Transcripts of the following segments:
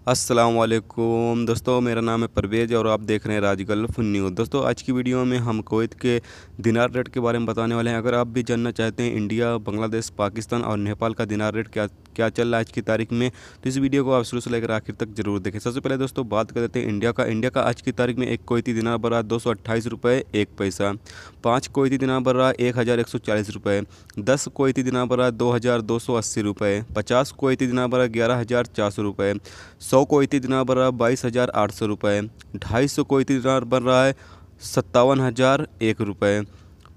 अस्सलाम वालेकुम दोस्तों, मेरा नाम है परवेज़ और आप देख रहे हैं राज गल्फ न्यूज़। दोस्तों, आज की वीडियो में हम कुवैत के दिनार रेट के बारे में बताने वाले हैं। अगर आप भी जानना चाहते हैं इंडिया, बांग्लादेश, पाकिस्तान और नेपाल का दिनार रेट क्या क्या चल रहा है आज की तारीख में, तो इस वीडियो को आप शुरू से लेकर आखिर तक जरूर देखें। सबसे पहले दोस्तों बात कर लेते हैं इंडिया का आज की तारीख में एक कुवैती दिनार बढ़ रहा है 228 रुपये 1 पैसा। 5 कुवैती दिनार बढ़ रहा है 1140 रुपये। 10 कुवैती दिनार बढ़ रहा है 2280 रुपये। 50 कुवैती दिनार बढ़ रहा है 11400 रुपये। 100 कुवैती दिनार बढ़ रहा है 22,800 रुपये। 250 कुवैती दिनार बढ़ रहा है 57,001 रुपये।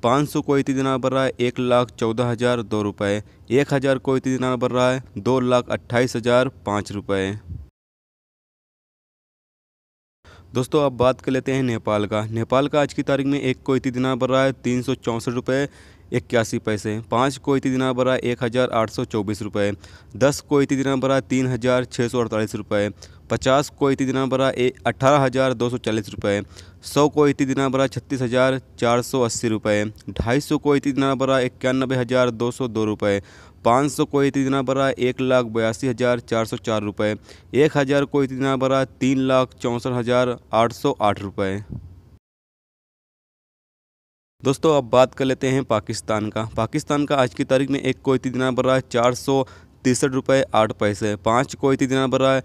500 कुवैती दिनार बढ़ रहा है 1,14,002 रुपये। 1000 कुवैती दिनार बढ़ रहा है 2,28,005 रुपये। दोस्तों अब बात कर लेते हैं नेपाल का आज की तारीख में एक कुवैती दिनार बढ़ रहा है 364 रुपये 81 पैसे। 5 कुवैती दिनार बढ़ रहा है 1,824 रुपये। 10 कुवैती दिनार बढ़ रहा है 3,648 रुपये। 50 कुवैती दिनार बढ़ रहा है 18,240 रुपये। 100 कुवैती दिनार बढ़ रहा है 36,480 रुपये। 250 कुवैती दिनार बढ़ रहा है 91,202 रुपये। 500 कुवैती दिनार बढ़ रहा है 1,82,404 रुपये। 1000 कुवैती दिनार बढ़ रहा है 3,64,808 रुपये। दोस्तों अब बात कर लेते हैं पाकिस्तान का आज की तारीख में एक कुवैती दिनार बढ़ रहा है 463 रुपये 8 पैसे। 5 कुवैती दिनार बढ़ रहा है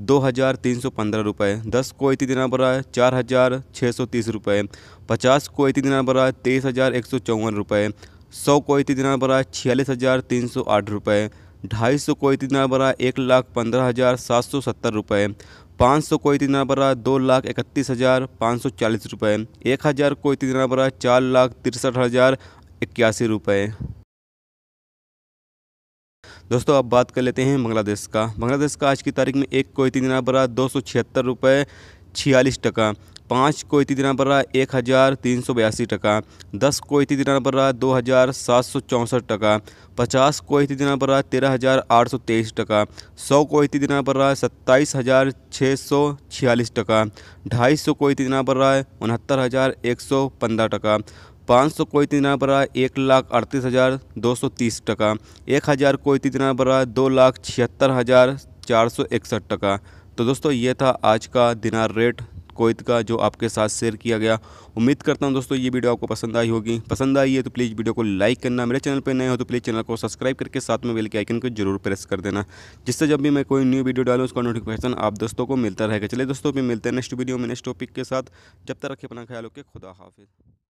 2,315 रुपये। 10 कुवैती दिनार बढ़ रहा है 4,630 रुपये। 50 कुवैती दिनार बढ़ रहा है 23,154 रुपये। 100 कुवैती दिनार बढ़ रहा है 46,308 रुपये। 250 कुवैती दिनार बढ़ रहा है 1,15,770 रुपये। 500 कुवैती दिनार बढ़ रहा है 2,31,540 रुपये। 1000 कुवैती दिनार बढ़ रहा है 4,63,081 रुपये। दोस्तों अब बात कर लेते हैं बांग्लादेश का आज की तारीख में एक कुवैती दिनार बढ़ रहा है 276 रुपये 46 टका। 5 कुवैती दिनार बढ़ रहा है 1,382 टका। 10 कुवैती दिनार बढ़ रहा है 2,764 टका। 50 कुवैती दिनार बढ़ रहा है 13,823 टका। 100 कुवैती दिनार बढ़ रहा है 27,646 टका। 250 कुवैती दिनार बढ़ रहा है 69,115 टका। 500 कुवैती दिनार बढ़ रहा है 1,38,230 टका। 1000 कुवैती दिनार बढ़ रहा है 2,76,461 टका। तो दोस्तों ये था आज का दिनार रेट कुवैत का जो आपके साथ शेयर किया गया। उम्मीद करता हूँ दोस्तों ये वीडियो आपको पसंद आई होगी। पसंद आई है तो प्लीज़ वीडियो को लाइक करना। मेरे चैनल पर नए हो तो प्लीज़ चैनल को सब्सक्राइब करके साथ में बेल के आइकन को जरूर प्रेस कर देना, जिससे जब भी मैं कोई न्यू वीडियो डालूँ उसका नोटिफिकेशन आप दोस्तों को मिलता रहेगा। चलिए दोस्तों, फिर मिलते हैं नेक्स्ट वीडियो में नेक्स्ट टॉपिक के साथ। जब तक रखिए अपना ख्याल, ओके, खुदा हाफिज़।